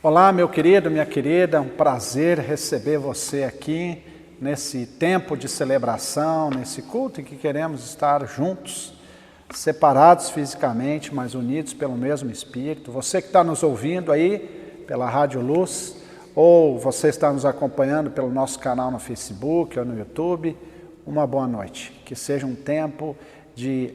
Olá, meu querido, minha querida, um prazer receber você aqui nesse tempo de celebração, nesse culto em que queremos estar juntos, separados fisicamente, mas unidos pelo mesmo Espírito. Você que está nos ouvindo aí pela Rádio Luz, ou você está nos acompanhando pelo nosso canal no Facebook ou no YouTube, uma boa noite. Que seja um tempo de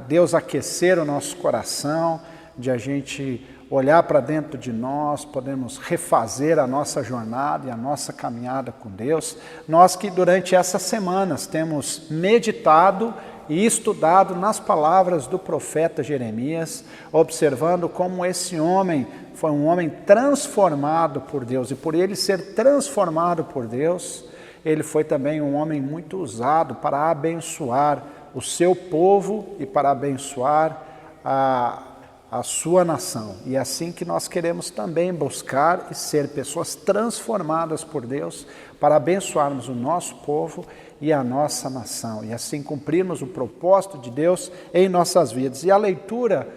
Deus aquecer o nosso coração, de a gente olhar para dentro de nós, podemos refazer a nossa jornada e a nossa caminhada com Deus. Nós que durante essas semanas temos meditado e estudado nas palavras do profeta Jeremias, observando como esse homem foi um homem transformado por Deus, e por ele ser transformado por Deus, ele foi também um homem muito usado para abençoar o seu povo e para abençoar a sua nação. E é assim que nós queremos também buscar e ser pessoas transformadas por Deus para abençoarmos o nosso povo e a nossa nação, e assim cumprirmos o propósito de Deus em nossas vidas. E a leitura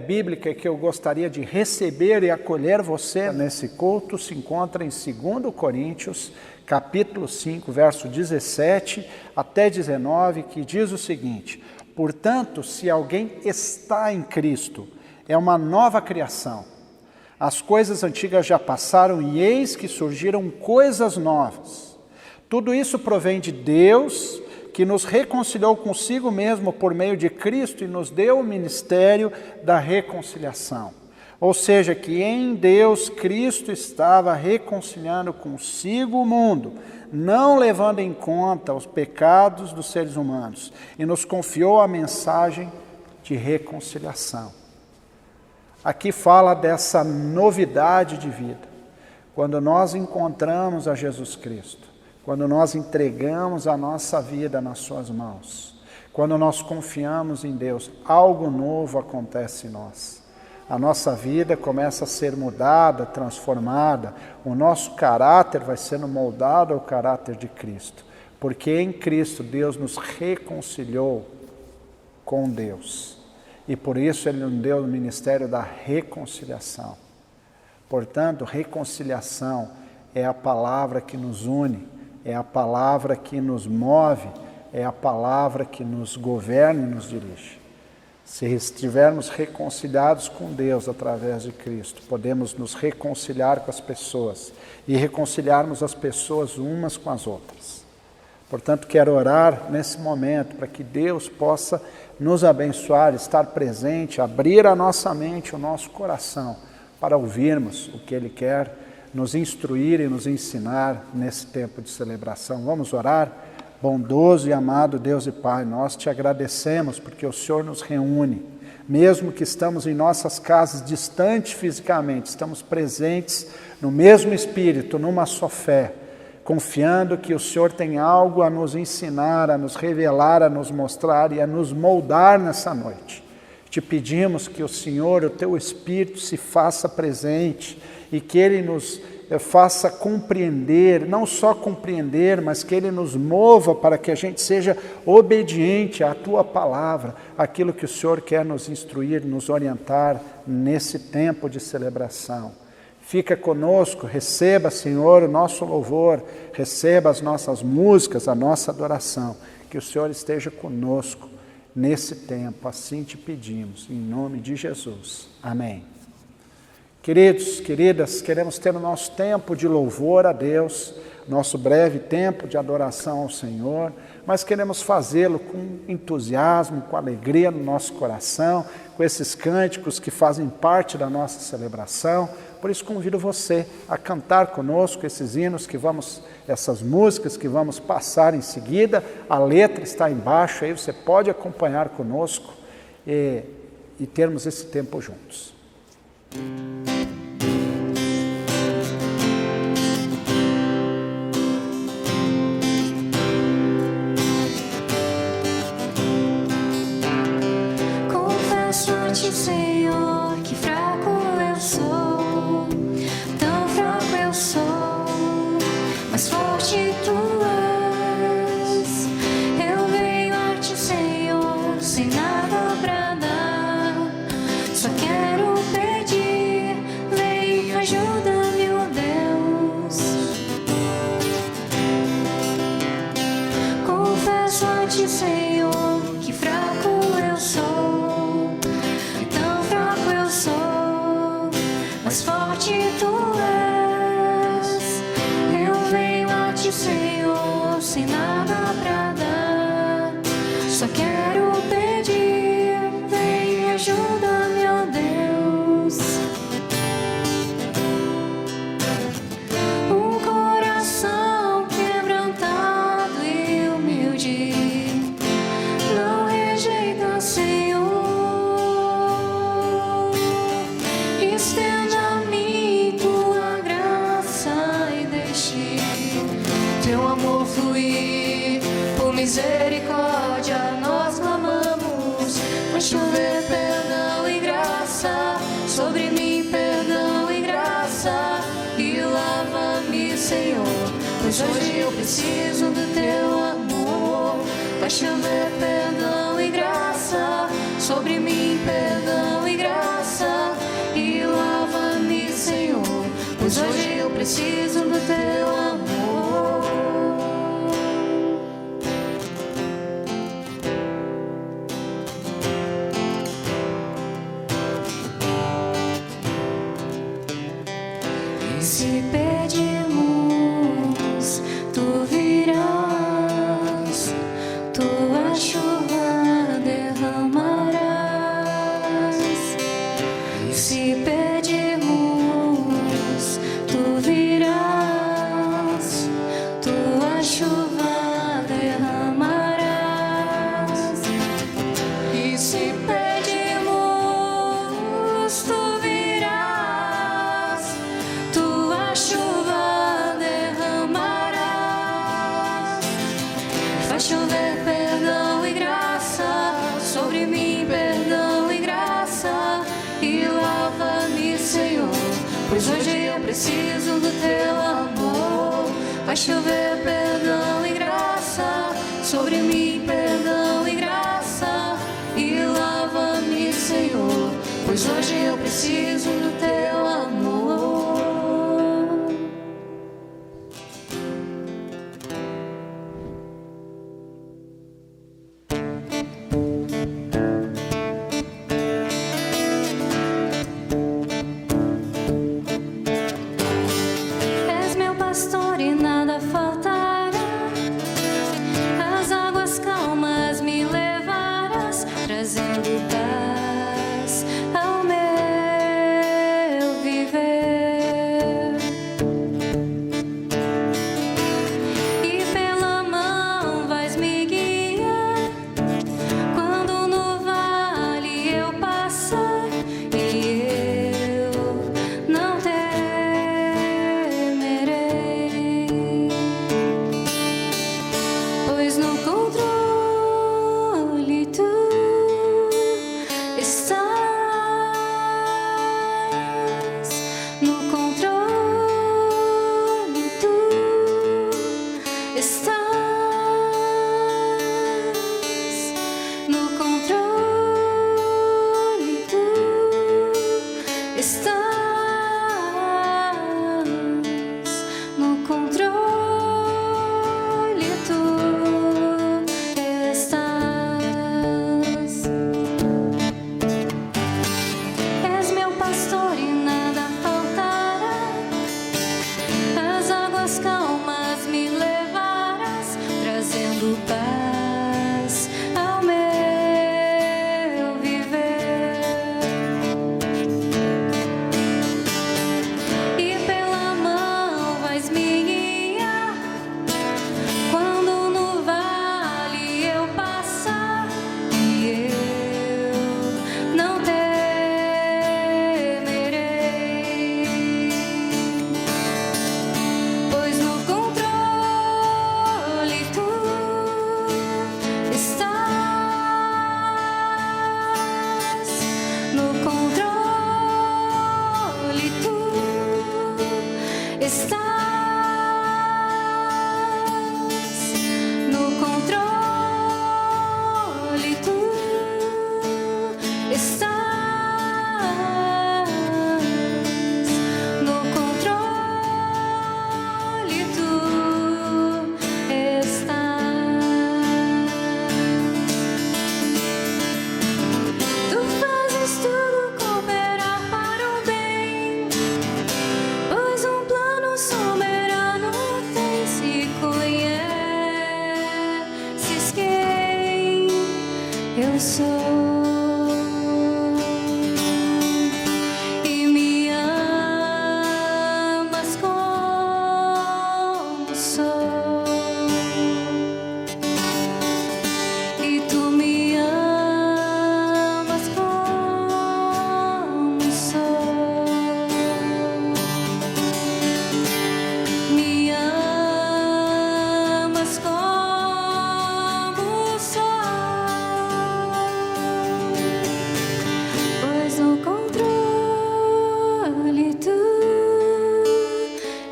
bíblica que eu gostaria de receber e acolher você nesse culto se encontra em 2 Coríntios, capítulo 5, verso 17 até 19, que diz o seguinte: portanto, se alguém está em Cristo, é uma nova criação. As coisas antigas já passaram e eis que surgiram coisas novas. Tudo isso provém de Deus, que nos reconciliou consigo mesmo por meio de Cristo e nos deu o ministério da reconciliação. Ou seja, que em Deus Cristo estava reconciliando consigo o mundo, não levando em conta os pecados dos seres humanos, e nos confiou a mensagem de reconciliação. Aqui fala dessa novidade de vida, quando nós encontramos a Jesus Cristo, quando nós entregamos a nossa vida nas suas mãos, quando nós confiamos em Deus, algo novo acontece em nós. A nossa vida começa a ser mudada, transformada, o nosso caráter vai sendo moldado ao caráter de Cristo, porque em Cristo Deus nos reconciliou com Deus. E por isso Ele nos deu o ministério da reconciliação. Portanto, reconciliação é a palavra que nos une, é a palavra que nos move, é a palavra que nos governa e nos dirige. Se estivermos reconciliados com Deus através de Cristo, podemos nos reconciliar com as pessoas e reconciliarmos as pessoas umas com as outras. Portanto, quero orar nesse momento para que Deus possa nos abençoar, estar presente, abrir a nossa mente, o nosso coração, para ouvirmos o que Ele quer nos instruir e nos ensinar nesse tempo de celebração. Vamos orar? Bondoso e amado Deus e Pai, nós te agradecemos porque o Senhor nos reúne, mesmo que estamos em nossas casas distantes fisicamente, estamos presentes no mesmo Espírito, numa só fé, confiando que o Senhor tem algo a nos ensinar, a nos revelar, a nos mostrar e a nos moldar nessa noite. Te pedimos que o Senhor, o Teu Espírito, se faça presente e que Ele nos faça compreender, não só compreender, mas que Ele nos mova para que a gente seja obediente à Tua palavra, aquilo que o Senhor quer nos instruir, nos orientar nesse tempo de celebração. Fica conosco, receba, Senhor, o nosso louvor, receba as nossas músicas, a nossa adoração. Que o Senhor esteja conosco nesse tempo, assim te pedimos, em nome de Jesus. Amém. Queridos, queridas, queremos ter o nosso tempo de louvor a Deus, nosso breve tempo de adoração ao Senhor, mas queremos fazê-lo com entusiasmo, com alegria no nosso coração, com esses cânticos que fazem parte da nossa celebração. Por isso convido você a cantar conosco esses hinos essas músicas que vamos passar em seguida. A letra está embaixo, aí você pode acompanhar conosco e termos esse tempo juntos. Confesso a ti, Senhor, que fraco eu sou, tão fraco eu sou, mas forte tu és. Eu venho a ti, Senhor, sem nada pra dar, só quero pedir forte tu és. Eu venho a ti, Senhor, sem nada pra dar. Só quero pedir, vem e ajuda-me, ó Deus. Um coração quebrantado e humilde não rejeita, Senhor. Estenda a mim tua graça e deixe teu amor fluir. Por misericórdia nós clamamos. Faz chover perdão e graça sobre mim, perdão e graça. E lava-me, Senhor, pois hoje eu preciso do teu amor. Faz chover perdão e graça sobre mim, perdão e graça. E lava-me, Senhor, pois hoje eu preciso do teu amor. E se pedimos, tu virás, tua chuva derramarás. E se pedimos, tu virás, tua chuva derramarás. E se pedimos, tu virás, tua chuva derramarás. Faz chover perdão e graça sobre mim, perdão e graça. E lava-me, Senhor, pois hoje eu preciso do teu amor. Faz chover perdão e graça sobre mim, perdão e graça. E lava-me, Senhor, pois hoje eu preciso do teu amor. És meu pastor e nada faltará. As águas calmas me levarás, trazendo paz ao meu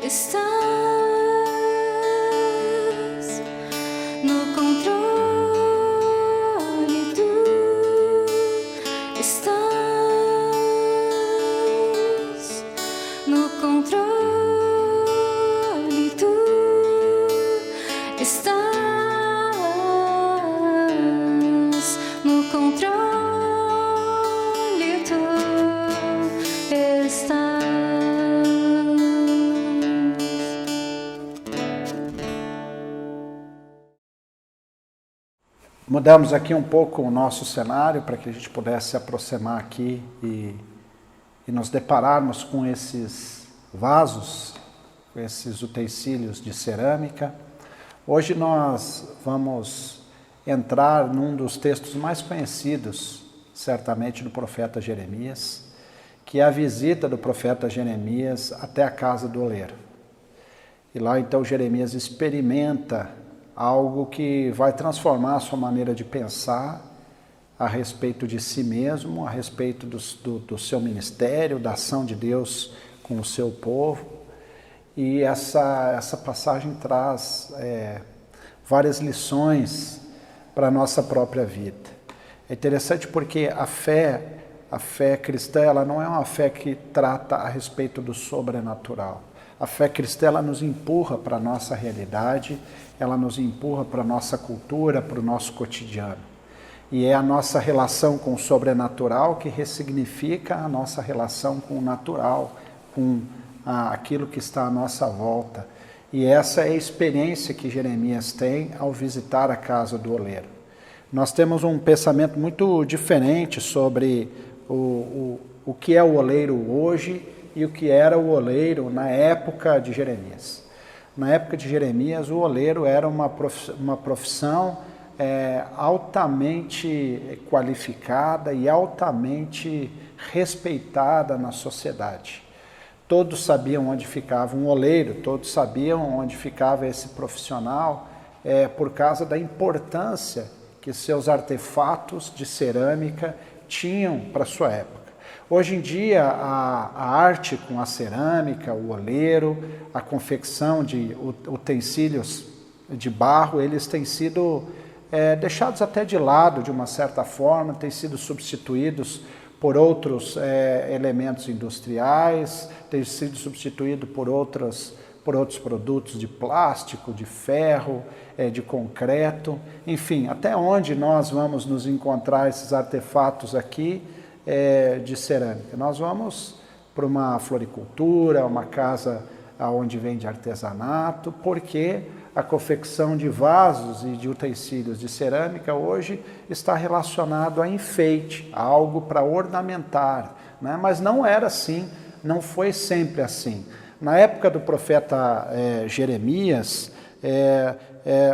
estás no controle, tu estás no controle, tu estás no controle, tu estás. Mudamos aqui um pouco o nosso cenário para que a gente pudesse se aproximar aqui e nos depararmos com esses vasos, com esses utensílios de cerâmica. Hoje nós vamos entrar num dos textos mais conhecidos, certamente, do profeta Jeremias, que é a visita do profeta Jeremias até a casa do oleiro. E lá então Jeremias experimenta algo que vai transformar a sua maneira de pensar a respeito de si mesmo, a respeito do seu ministério, da ação de Deus com o seu povo. E essa passagem traz várias lições para a nossa própria vida. É interessante porque a fé cristã, ela não é uma fé que trata a respeito do sobrenatural. A fé cristã, ela nos empurra para a nossa realidade, ela nos empurra para a nossa cultura, para o nosso cotidiano. E é a nossa relação com o sobrenatural que ressignifica a nossa relação com o natural, com aquilo que está à nossa volta. E essa é a experiência que Jeremias tem ao visitar a casa do oleiro. Nós temos um pensamento muito diferente sobre o que é o oleiro hoje e o que era o oleiro na época de Jeremias. Na época de Jeremias, o oleiro era uma profissão altamente qualificada e altamente respeitada na sociedade. Todos sabiam onde ficava um oleiro, todos sabiam onde ficava esse profissional, por causa da importância que seus artefatos de cerâmica tinham para a sua época. Hoje em dia, a arte com a cerâmica, o oleiro, a confecção de utensílios de barro, eles têm sido deixados até de lado de uma certa forma, têm sido substituídos por outros elementos industriais, têm sido substituídos por outros produtos de plástico, de ferro, de concreto, enfim, até onde nós vamos nos encontrar esses artefatos aqui de cerâmica? Nós vamos para uma floricultura, uma casa onde vende artesanato, porque a confecção de vasos e de utensílios de cerâmica hoje está relacionado a enfeite, a algo para ornamentar, né? Mas não era assim, não foi sempre assim. Na época do profeta Jeremias,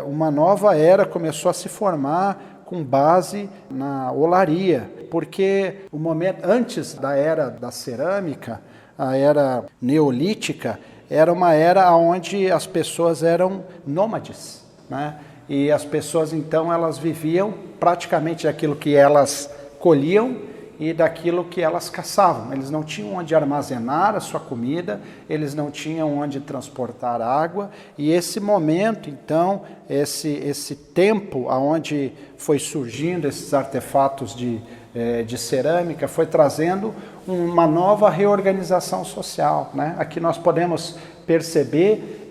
uma nova era começou a se formar com base na olaria, porque o momento antes da era da cerâmica, a era neolítica, era uma era onde as pessoas eram nômades, né? E as pessoas então elas viviam praticamente daquilo que elas colhiam e daquilo que elas caçavam. Eles não tinham onde armazenar a sua comida, eles não tinham onde transportar água, e esse momento, então, esse tempo onde foi surgindo esses artefatos de cerâmica, foi trazendo uma nova reorganização social, né? Aqui nós podemos perceber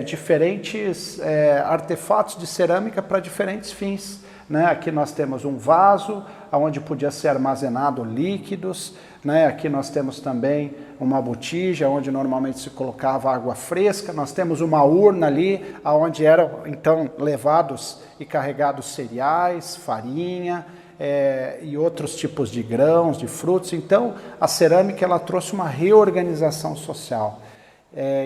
diferentes artefatos de cerâmica para diferentes fins, né? Aqui nós temos um vaso onde podia ser armazenado líquidos, né? Aqui nós temos também uma botija onde normalmente se colocava água fresca, nós temos uma urna ali onde eram então levados e carregados cereais, farinha, e outros tipos de grãos, de frutos. Então a cerâmica ela trouxe uma reorganização social.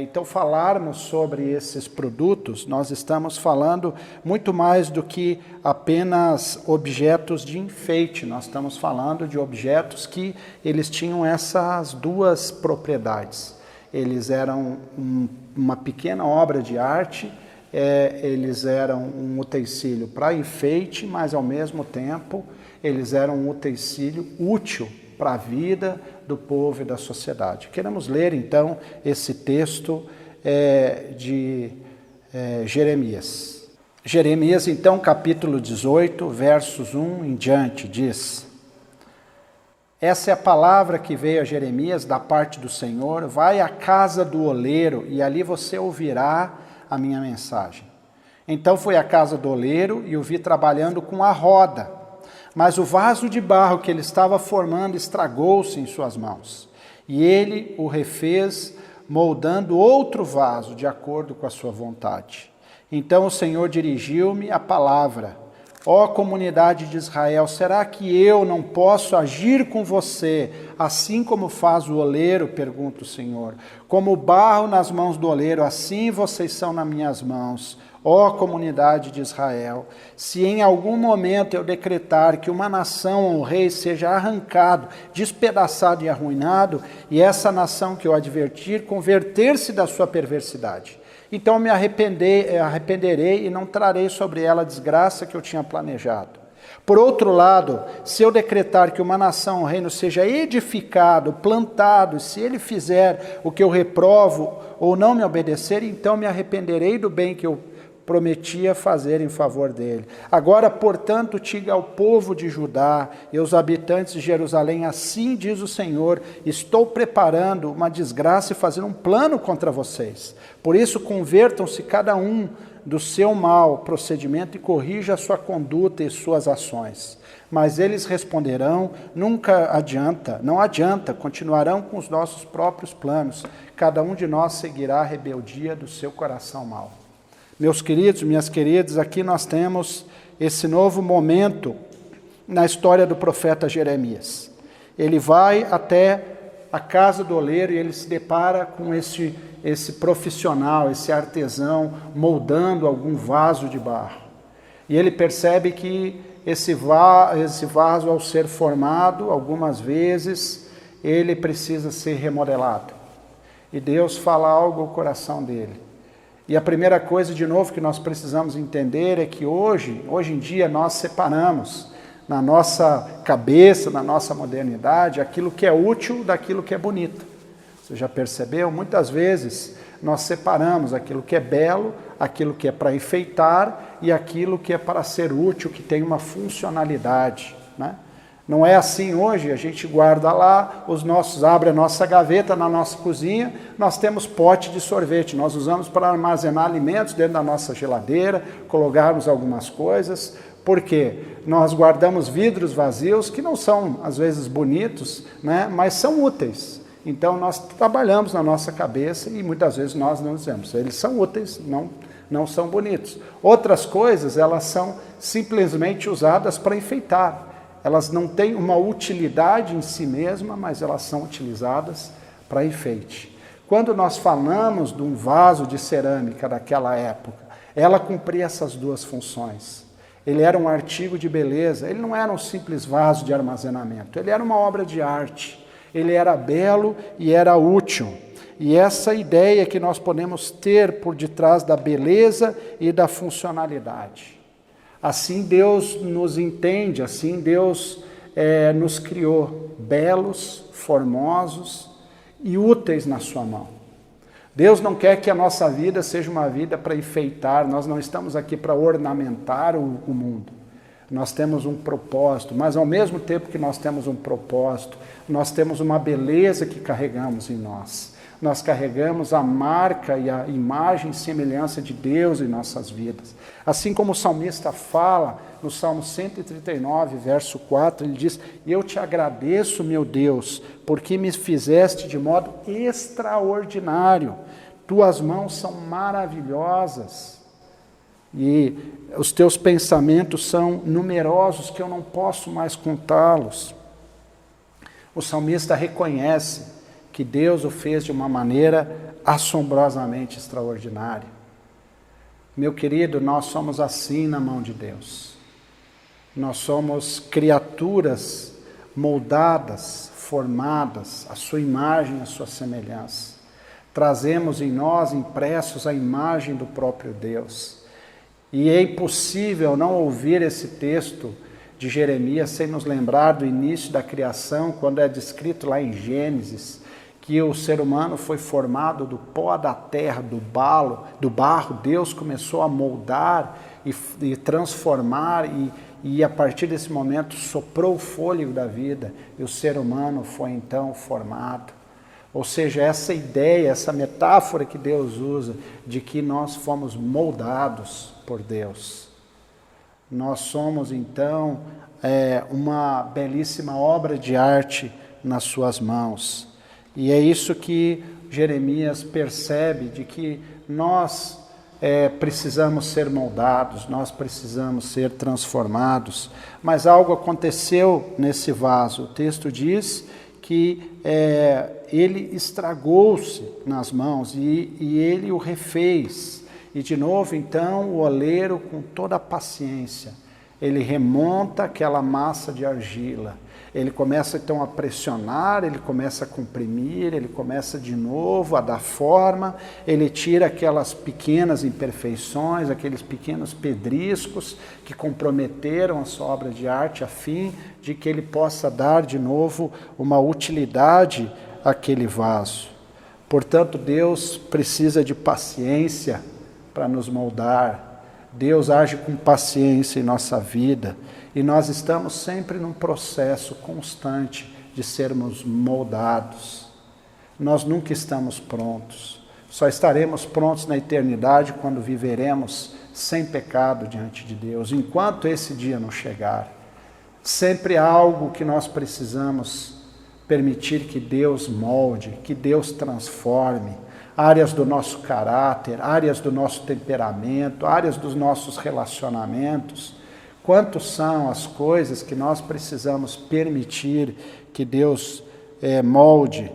Então, falarmos sobre esses produtos, nós estamos falando muito mais do que apenas objetos de enfeite. Nós estamos falando de objetos que eles tinham essas duas propriedades. Eles eram uma pequena obra de arte, eles eram um utensílio para enfeite, mas ao mesmo tempo eles eram um utensílio útil para a vida do povo e da sociedade. Queremos ler então esse texto de Jeremias. Jeremias, então, capítulo 18, versos 1 em diante, diz: essa é a palavra que veio a Jeremias da parte do Senhor: vai à casa do oleiro e ali você ouvirá a minha mensagem. Então fui à casa do oleiro e o vi trabalhando com a roda, mas o vaso de barro que ele estava formando estragou-se em suas mãos. E ele o refez, moldando outro vaso de acordo com a sua vontade. Então o Senhor dirigiu-me a palavra: ó comunidade de Israel, será que eu não posso agir com você, assim como faz o oleiro? Pergunta o Senhor. Como o barro nas mãos do oleiro, assim vocês são nas minhas mãos, ó comunidade de Israel. Se em algum momento eu decretar que uma nação ou um rei seja arrancado, despedaçado e arruinado, e essa nação que eu advertir converter-se da sua perversidade, então me arrependerei e não trarei sobre ela a desgraça que eu tinha planejado. Por outro lado, se eu decretar que uma nação, um reino, seja edificado, plantado, se ele fizer o que eu reprovo ou não me obedecer, então me arrependerei do bem que eu prometia fazer em favor dele. Agora, portanto, diga ao povo de Judá e aos habitantes de Jerusalém: assim diz o Senhor, estou preparando uma desgraça e fazendo um plano contra vocês. Por isso, convertam-se cada um do seu mau procedimento e corrija a sua conduta e suas ações. Mas eles responderão: nunca adianta, não adianta, continuarão com os nossos próprios planos. Cada um de nós seguirá a rebeldia do seu coração mau. Meus queridos, minhas queridas, aqui nós temos esse novo momento na história do profeta Jeremias. Ele vai até a casa do oleiro e ele se depara com esse profissional, esse artesão, moldando algum vaso de barro. E ele percebe que esse vaso, ao ser formado, algumas vezes, ele precisa ser remodelado. E Deus fala algo ao coração dele. E a primeira coisa, de novo, que nós precisamos entender é que hoje em dia, nós separamos na nossa cabeça, na nossa modernidade, aquilo que é útil daquilo que é bonito. Você já percebeu? Muitas vezes nós separamos aquilo que é belo, aquilo que é para enfeitar e aquilo que é para ser útil, que tem uma funcionalidade, né? Não é assim hoje, a gente guarda lá, abre a nossa gaveta na nossa cozinha, nós temos pote de sorvete, nós usamos para armazenar alimentos dentro da nossa geladeira, colocarmos algumas coisas. Por quê? Nós guardamos vidros vazios que não são, às vezes, bonitos, né, mas são úteis. Então nós trabalhamos na nossa cabeça e muitas vezes nós não dizemos, eles são úteis, não são bonitos. Outras coisas, elas são simplesmente usadas para enfeitar. Elas não têm uma utilidade em si mesma, mas elas são utilizadas para enfeite. Quando nós falamos de um vaso de cerâmica daquela época, ela cumpria essas duas funções. Ele era um artigo de beleza, ele não era um simples vaso de armazenamento, ele era uma obra de arte, ele era belo e era útil. E essa ideia que nós podemos ter por detrás da beleza e da funcionalidade. Assim Deus nos entende, assim Deus nos criou belos, formosos e úteis na sua mão. Deus não quer que a nossa vida seja uma vida para enfeitar, nós não estamos aqui para ornamentar o mundo. Nós temos um propósito, mas ao mesmo tempo que nós temos um propósito, nós temos uma beleza que carregamos em nós. Nós carregamos a marca e a imagem e semelhança de Deus em nossas vidas. Assim como o salmista fala no Salmo 139, verso 4, ele diz: eu te agradeço, meu Deus, porque me fizeste de modo extraordinário. Tuas mãos são maravilhosas e os teus pensamentos são numerosos que eu não posso mais contá-los. O salmista reconhece que Deus o fez de uma maneira assombrosamente extraordinária. Meu querido, nós somos assim na mão de Deus. Nós somos criaturas moldadas, formadas, à sua imagem, à sua semelhança. Trazemos em nós, impressos, a imagem do próprio Deus. E é impossível não ouvir esse texto de Jeremias sem nos lembrar do início da criação, quando é descrito lá em Gênesis, que o ser humano foi formado do pó da terra, do barro. Deus começou a moldar e transformar e a partir desse momento soprou o fôlego da vida e o ser humano foi então formado. Ou seja, essa ideia, essa metáfora que Deus usa de que nós fomos moldados por Deus. Nós somos então uma belíssima obra de arte nas suas mãos. E é isso que Jeremias percebe, de que nós precisamos ser moldados, nós precisamos ser transformados. Mas algo aconteceu nesse vaso. O texto diz que ele estragou-se nas mãos e ele o refez. E de novo, então, o oleiro, com toda a paciência, ele remonta aquela massa de argila. Ele começa então a pressionar, ele começa a comprimir, ele começa de novo a dar forma, ele tira aquelas pequenas imperfeições, aqueles pequenos pedriscos que comprometeram a sua obra de arte, a fim de que ele possa dar de novo uma utilidade àquele vaso. Portanto, Deus precisa de paciência para nos moldar. Deus age com paciência em nossa vida e nós estamos sempre num processo constante de sermos moldados. Nós nunca estamos prontos. Só estaremos prontos na eternidade quando viveremos sem pecado diante de Deus. Enquanto esse dia não chegar, sempre há algo que nós precisamos permitir que Deus molde, que Deus transforme. Áreas do nosso caráter, áreas do nosso temperamento, áreas dos nossos relacionamentos. Quantas são as coisas que nós precisamos permitir que Deus molde?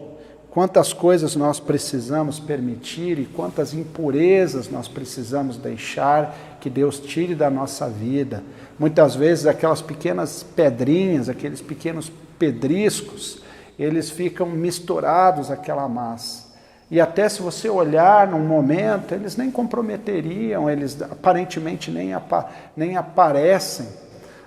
Quantas coisas nós precisamos permitir e quantas impurezas nós precisamos deixar que Deus tire da nossa vida? Muitas vezes aquelas pequenas pedrinhas, aqueles pequenos pedriscos, eles ficam misturados àquela massa. E até se você olhar num momento, eles nem comprometeriam, eles aparentemente nem aparecem,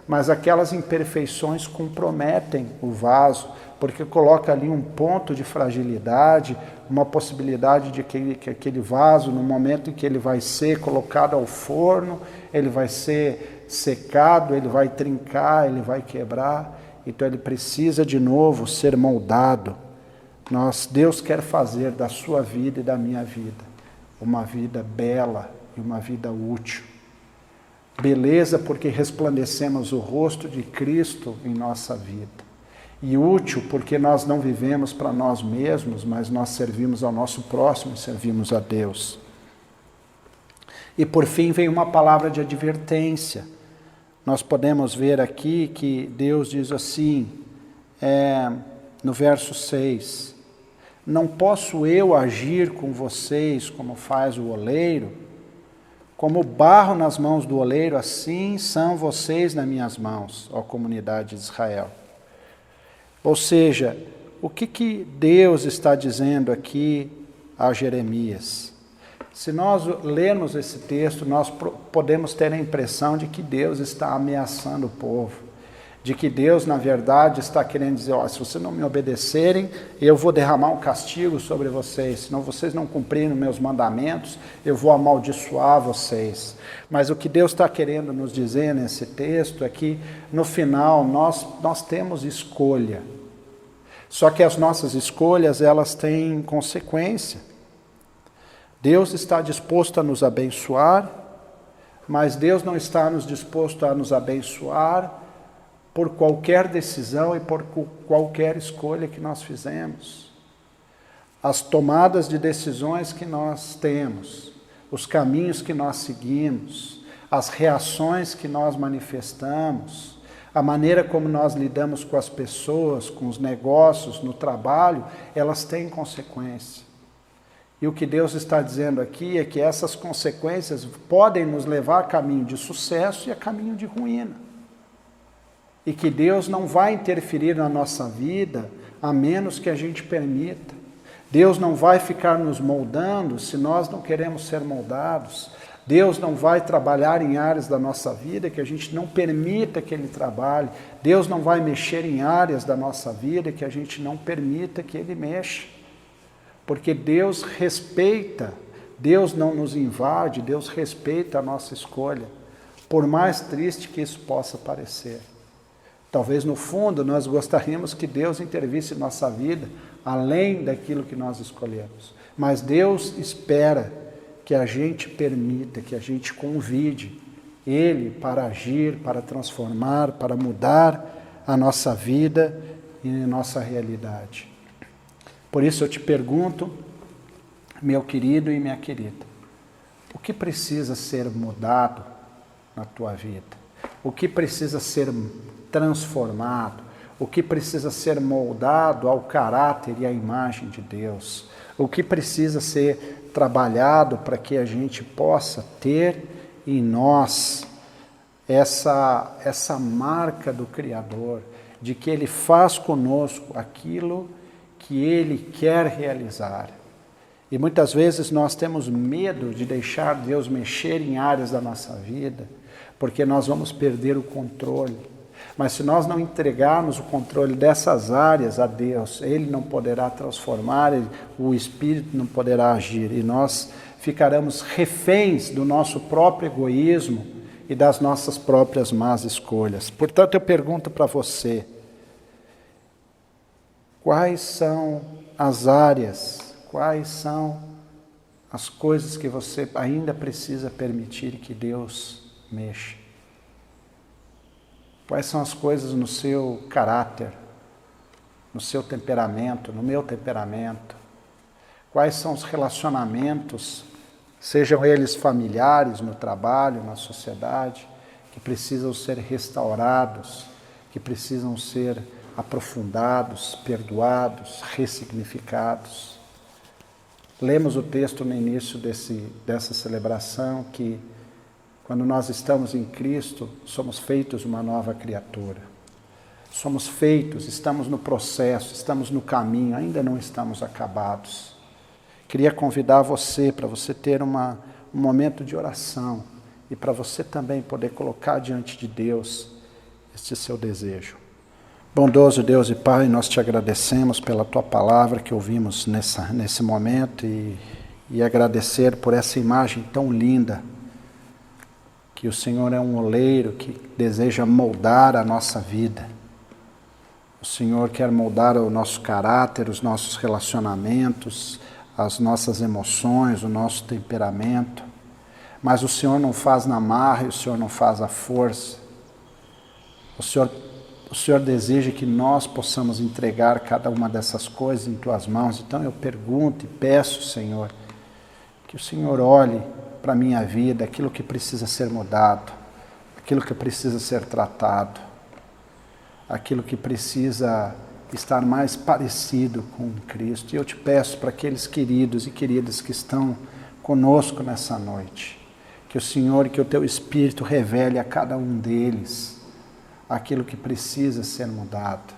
mas aquelas imperfeições comprometem o vaso, porque coloca ali um ponto de fragilidade, uma possibilidade de que aquele vaso, no momento em que ele vai ser colocado ao forno, ele vai ser secado, ele vai trincar, ele vai quebrar, então ele precisa de novo ser moldado. Deus quer fazer da sua vida e da minha vida uma vida bela e uma vida útil. Beleza porque resplandecemos o rosto de Cristo em nossa vida. E útil porque nós não vivemos para nós mesmos, mas nós servimos ao nosso próximo e servimos a Deus. E por fim vem uma palavra de advertência. Nós podemos ver aqui que Deus diz assim, no verso 6, não posso eu agir com vocês como faz o oleiro? Como barro nas mãos do oleiro, assim são vocês nas minhas mãos, ó comunidade de Israel. Ou seja, o que Deus está dizendo aqui a Jeremias? Se nós lermos esse texto, nós podemos ter a impressão de que Deus está ameaçando o povo. De que Deus, na verdade, está querendo dizer, se vocês não me obedecerem, eu vou derramar um castigo sobre vocês. Se vocês não cumprirem meus mandamentos, eu vou amaldiçoar vocês. Mas o que Deus está querendo nos dizer nesse texto é que, no final, nós temos escolha. Só que as nossas escolhas, elas têm consequência. Deus está disposto a nos abençoar, mas Deus não está disposto a nos abençoar por qualquer decisão e por qualquer escolha que nós fizemos. As tomadas de decisões que nós temos, os caminhos que nós seguimos, as reações que nós manifestamos, a maneira como nós lidamos com as pessoas, com os negócios, no trabalho, elas têm consequência. E o que Deus está dizendo aqui é que essas consequências podem nos levar a caminho de sucesso e a caminho de ruína. E que Deus não vai interferir na nossa vida a menos que a gente permita. Deus não vai ficar nos moldando se nós não queremos ser moldados. Deus não vai trabalhar em áreas da nossa vida que a gente não permita que Ele trabalhe. Deus não vai mexer em áreas da nossa vida que a gente não permita que Ele mexa. Porque Deus respeita, Deus não nos invade, Deus respeita a nossa escolha, por mais triste que isso possa parecer. Talvez no fundo nós gostaríamos que Deus intervisse em nossa vida, além daquilo que nós escolhemos. Mas Deus espera que a gente permita, que a gente convide Ele para agir, para transformar, para mudar a nossa vida e a nossa realidade. Por isso eu te pergunto, meu querido e minha querida, o que precisa ser mudado na tua vida? O que precisa ser transformado? O que precisa ser moldado ao caráter e à imagem de Deus? O que precisa ser trabalhado para que a gente possa ter em nós essa marca do Criador, de que Ele faz conosco aquilo que Ele quer realizar. E muitas vezes nós temos medo de deixar Deus mexer em áreas da nossa vida, porque nós vamos perder o controle. Mas se nós não entregarmos o controle dessas áreas a Deus, Ele não poderá transformar, o Espírito não poderá agir, e nós ficaremos reféns do nosso próprio egoísmo e das nossas próprias más escolhas. Portanto, eu pergunto para você, quais são as áreas, quais são as coisas que você ainda precisa permitir que Deus mexa? Quais são as coisas no seu caráter, no seu temperamento, no meu temperamento? Quais são os relacionamentos, sejam eles familiares, no trabalho, na sociedade, que precisam ser restaurados, que precisam ser aprofundados, perdoados, ressignificados? Lemos o texto no início dessa celebração que, quando nós estamos em Cristo, somos feitos uma nova criatura. Somos feitos, estamos no processo, estamos no caminho, ainda não estamos acabados. Queria convidar você, para você ter um momento de oração e para você também poder colocar diante de Deus este seu desejo. Bondoso Deus e Pai, nós te agradecemos pela Tua palavra que ouvimos nesse momento e agradecer por essa imagem tão linda, que o Senhor é um oleiro que deseja moldar a nossa vida. O Senhor quer moldar o nosso caráter, os nossos relacionamentos, as nossas emoções, o nosso temperamento. Mas o Senhor não faz na marra e o Senhor não faz à força. O Senhor deseja que nós possamos entregar cada uma dessas coisas em Tuas mãos. Então eu pergunto e peço, Senhor, que o Senhor olhe para a minha vida, aquilo que precisa ser mudado, aquilo que precisa ser tratado, aquilo que precisa estar mais parecido com Cristo. E eu te peço para aqueles queridos e queridas que estão conosco nessa noite, que o Senhor e que o Teu Espírito revele a cada um deles aquilo que precisa ser mudado,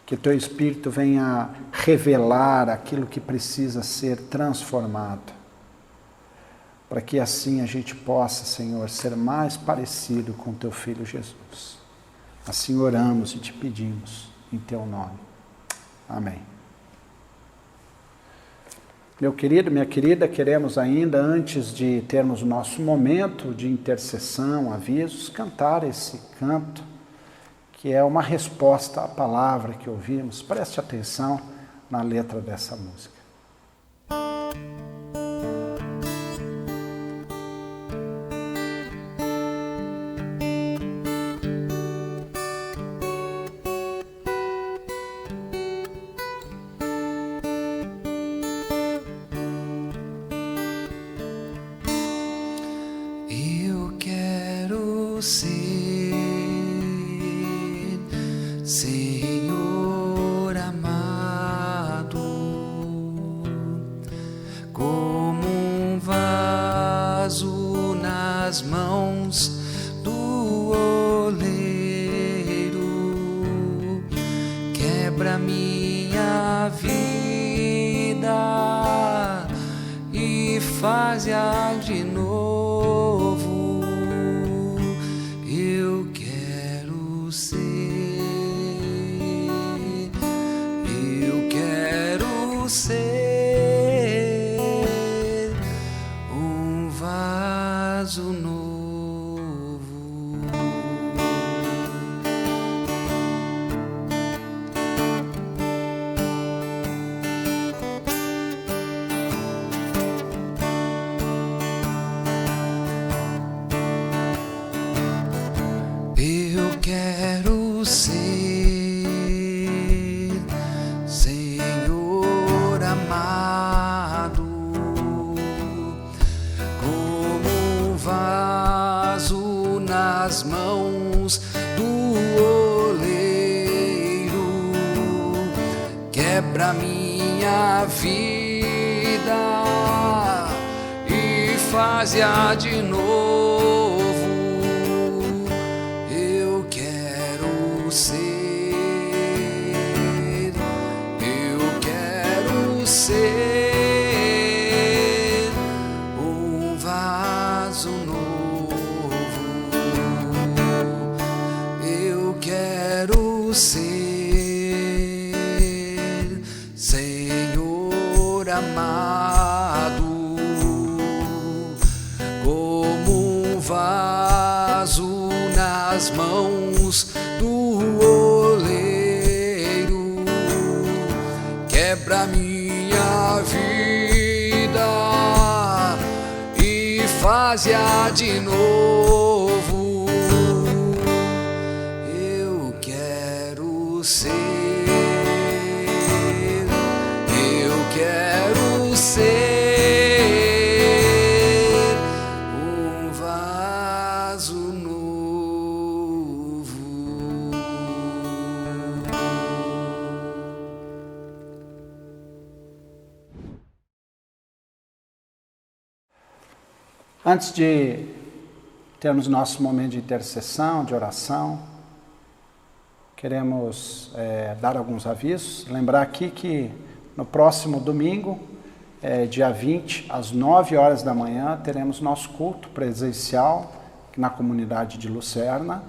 que o Teu Espírito venha revelar aquilo que precisa ser transformado, para que assim a gente possa, Senhor, ser mais parecido com Teu Filho Jesus. Assim oramos e te pedimos em Teu nome. Amém. Meu querido, minha querida, queremos ainda, antes de termos o nosso momento de intercessão, avisos, cantar esse canto, que é uma resposta à palavra que ouvimos. Preste atenção na letra dessa música. Eu quero ser, Senhor amado, como um vaso nas mãos do oleiro. Quebra minha vida e faz-a de novo. Eu quero ser, eu quero ser nas mãos do oleiro. Quebra minha vida e faz-a de novo. Eu quero ser, eu quero ser um vaso novo. Eu quero ser, Senhor amado, como um vaso nas mãos do oleiro. Quebra minha vida e faz-a de novo. Eu quero ser, eu quero ser um vaso novo. Antes de termos nosso momento de intercessão, de oração, queremos dar alguns avisos. Lembrar aqui que no próximo domingo, dia 20, às 9 horas da manhã, teremos nosso culto presencial na comunidade de Lucerna.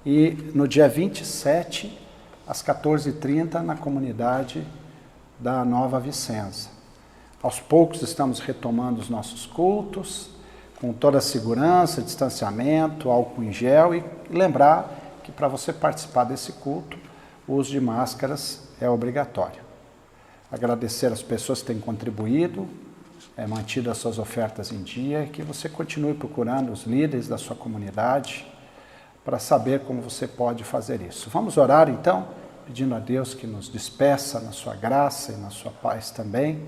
E no dia 27, às 14h30, na comunidade da Nova Vicenza. Aos poucos estamos retomando os nossos cultos, com toda a segurança, distanciamento, álcool em gel, e lembrar que para você participar desse culto, o uso de máscaras é obrigatório. Agradecer às pessoas que têm contribuído, mantido as suas ofertas em dia, e que você continue procurando os líderes da sua comunidade para saber como você pode fazer isso. Vamos orar então, pedindo a Deus que nos despeça na sua graça e na sua paz também.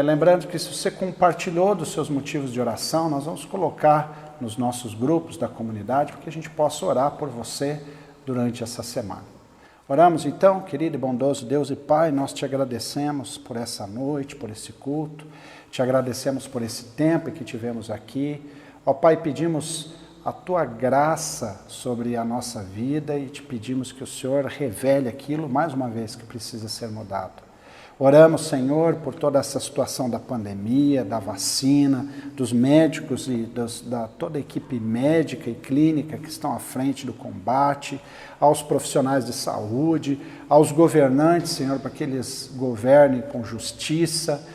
Lembrando que se você compartilhou dos seus motivos de oração, nós vamos colocar nos nossos grupos da comunidade para que a gente possa orar por você durante essa semana. Oramos então, querido e bondoso Deus e Pai, nós te agradecemos por essa noite, por esse culto, te agradecemos por esse tempo que tivemos aqui. Ó Pai, pedimos a Tua graça sobre a nossa vida e te pedimos que o Senhor revele aquilo, mais uma vez, que precisa ser mudado. Oramos, Senhor, por toda essa situação da pandemia, da vacina, dos médicos e da toda a equipe médica e clínica que estão à frente do combate, aos profissionais de saúde, aos governantes, Senhor, para que eles governem com justiça,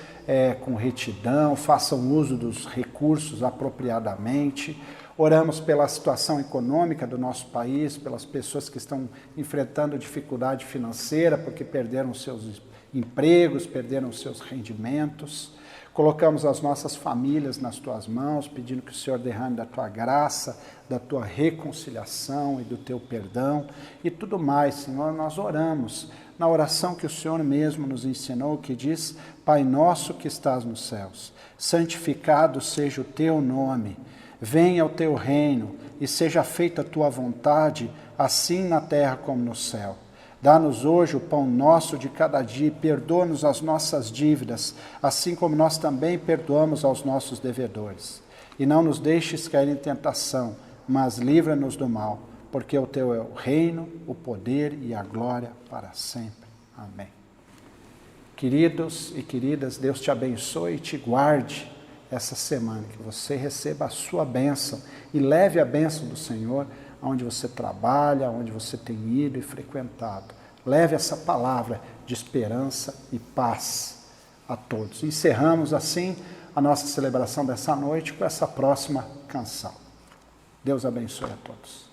com retidão, façam uso dos recursos apropriadamente. Oramos pela situação econômica do nosso país, pelas pessoas que estão enfrentando dificuldade financeira porque perderam seus empregos, perderam seus rendimentos. Colocamos as nossas famílias nas Tuas mãos, pedindo que o Senhor derrame da Tua graça, da Tua reconciliação e do Teu perdão e tudo mais, Senhor. Nós oramos na oração que o Senhor mesmo nos ensinou, que diz: Pai nosso que estás nos céus, santificado seja o Teu nome, venha o Teu reino e seja feita a Tua vontade, assim na terra como no céu. Dá-nos hoje o pão nosso de cada dia e perdoa-nos as nossas dívidas, assim como nós também perdoamos aos nossos devedores. E não nos deixes cair em tentação, mas livra-nos do mal, porque o Teu é o reino, o poder e a glória para sempre. Amém. Queridos e queridas, Deus te abençoe e te guarde essa semana, que você receba a sua bênção e leve a bênção do Senhor onde você trabalha, onde você tem ido e frequentado. Leve essa palavra de esperança e paz a todos. Encerramos assim a nossa celebração dessa noite com essa próxima canção. Deus abençoe a todos.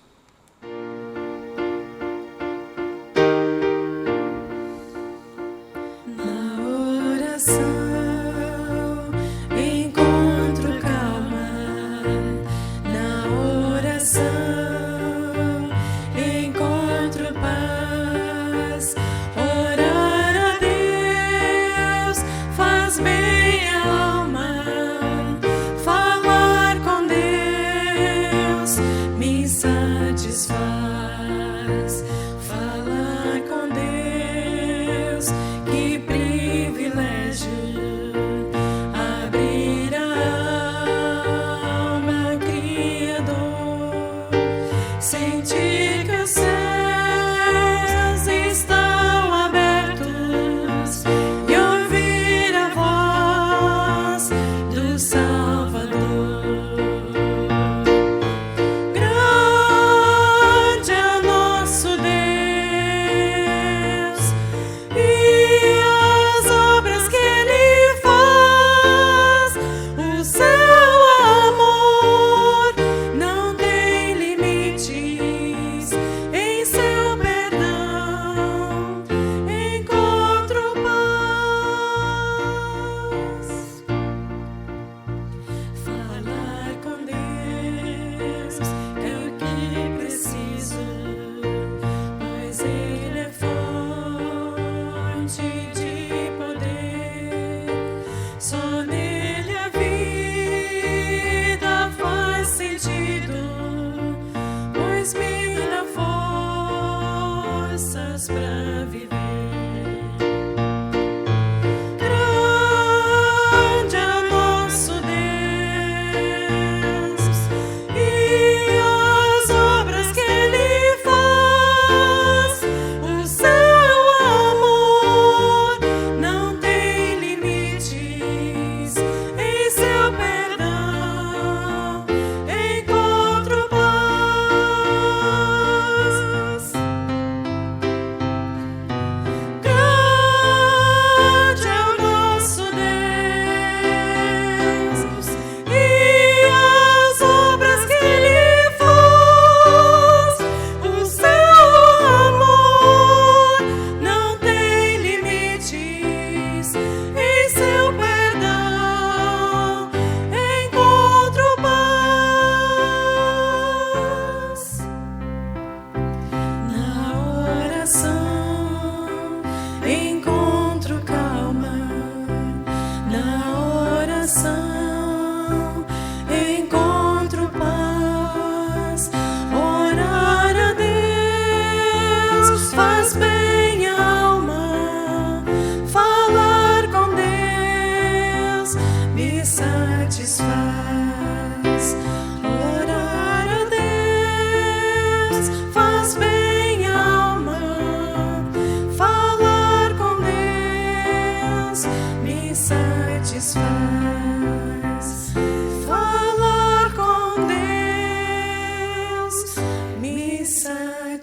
Me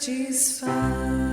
satisfaz.